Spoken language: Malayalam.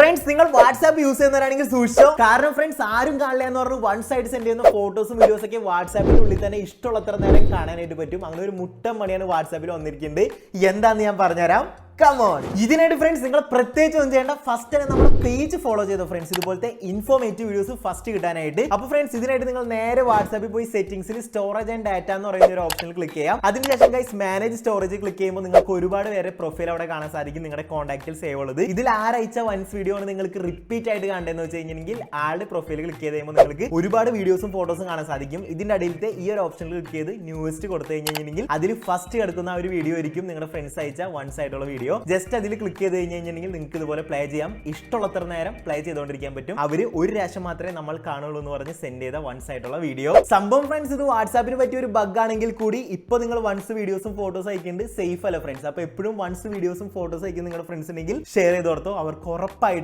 ഫ്രണ്ട്സ് നിങ്ങൾ വാട്സാപ്പ് യൂസ് ചെയ്യുന്നവരാണെങ്കിൽ സൂക്ഷിച്ചോ. കാരണം ഫ്രണ്ട്സ് ആരും കാണില്ല എന്ന് പറഞ്ഞു വൺ സൈഡ് സെൻഡ് ചെയ്യുന്ന ഫോട്ടോസും വീഡിയോസ് ഒക്കെ വാട്സാപ്പിന്റെ ഉള്ളിൽ തന്നെ ഇഷ്ടമുള്ളത്ര നേരം കാണാനായിട്ട് പറ്റും. അങ്ങനെ ഒരു മുട്ടം പണിയാണ് വാട്സാപ്പിൽ വന്നിരിക്കുന്നത്. എന്താന്ന് ഞാൻ പറഞ്ഞുതരാം. കമോൺ. ഇതിനായിട്ട് ഫ്രണ്ട്സ് നിങ്ങൾ പ്രത്യേകിച്ച് ഒന്നും ചെയ്യേണ്ട. ഫസ്റ്റ് തന്നെ നമ്മുടെ പേജ് ഫോളോ ചെയ്തോ ഫ്രണ്ട്സ്, ഇതുപോലത്തെ ഇൻഫോർമേറ്റീവ് വീഡിയോസ് ഫസ്റ്റ് കിട്ടാനായിട്ട്. അപ്പൊ ഫ്രണ്ട്സ് ഇതിനായിട്ട് നിങ്ങൾ നേരെ വാട്സാപ്പിൽ പോയി സെറ്റിംഗ്സിൽ സ്റ്റോറേജ് ആൻഡ് ഡാറ്റ എന്ന് പറയുന്ന ഒരു ഓപ്ഷനിൽ ക്ലിക്ക് ചെയ്യാം. അതിനുശേഷം ഗൈസ് മാനേജ് സ്റ്റോറേജ് ക്ലിക്ക് ചെയ്യുമ്പോൾ നിങ്ങൾക്ക് ഒരുപാട് പേരെ പ്രൊഫൈൽ അവിടെ കാണാൻ സാധിക്കും, നിങ്ങളുടെ കോൺടാക്റ്റിൽ സേവ് ഉള്ളത്. ഇതിൽ ആരയച്ച വൺസ് വീഡിയോ ആണ് നിങ്ങൾക്ക് റിപ്പീറ്റ് ആയിട്ട് കാണേണ്ടതെന്ന് വെച്ച് കഴിഞ്ഞെങ്കിൽ ആളുടെ പ്രൊഫൈൽ ക്ലിക്ക് ചെയ്ത് കഴിയുമ്പോൾ നിങ്ങൾക്ക് ഒരുപാട് വീഡിയോസും ഫോട്ടോസും കാണാൻ സാധിക്കും. ഇതിന്റെ അടിയിലത്തെ ഈ ഒരു ഓപ്ഷനിൽ ക്ലിക്ക് ചെയ്ത് ന്യൂവസ്റ്റ് കൊടുത്തു കഴിഞ്ഞെങ്കിൽ അതിൽ ഫസ്റ്റ് കിടക്കുന്ന ഒരു വീഡിയോ ആയിരിക്കും നിങ്ങളുടെ ഫ്രണ്ട്സ് അയച്ച വൺസ് ആയിട്ടുള്ള വീഡിയോ. ജസ്റ്റ് അതിൽ ക്ലിക്ക് ചെയ്ത് കഴിഞ്ഞെങ്കിൽ നിങ്ങൾക്ക് ഇതുപോലെ പ്ലേ ചെയ്യാം. ഇഷ്ടമുള്ളത്ര നേരം പ്ലേ ചെയ്തുകൊണ്ടിരിക്കാൻ പറ്റും. അവര് ഒരു പ്രാവശ്യം മാത്രമേ നമ്മൾ കാണുള്ളൂ എന്ന് പറഞ്ഞ് സെൻഡ് ചെയ്ത വൺസ് ആയിട്ടുള്ള വീഡിയോ. സംഭവം ഫ്രണ്ട്സ് ഇത് വാട്സാപ്പിന് പറ്റിയ ഒരു ബഗ് ആണെങ്കിൽ കൂടി ഇപ്പൊ നിങ്ങൾ വൺസ് വീഡിയോസും ഫോട്ടോസ് അയക്കുന്നത് സേഫ് അല്ല ഫ്രണ്ട്സ്. അപ്പൊ എപ്പോഴും വൺസ് വീഡിയോസും ഫോട്ടോസ് അയക്കുന്ന നിങ്ങളുടെ ഫ്രണ്ട്സ് ഉണ്ടെങ്കിൽ ഷെയർ ചെയ്ത് കൊടുത്തോ. അവർക്ക് ഉറപ്പായിട്ട്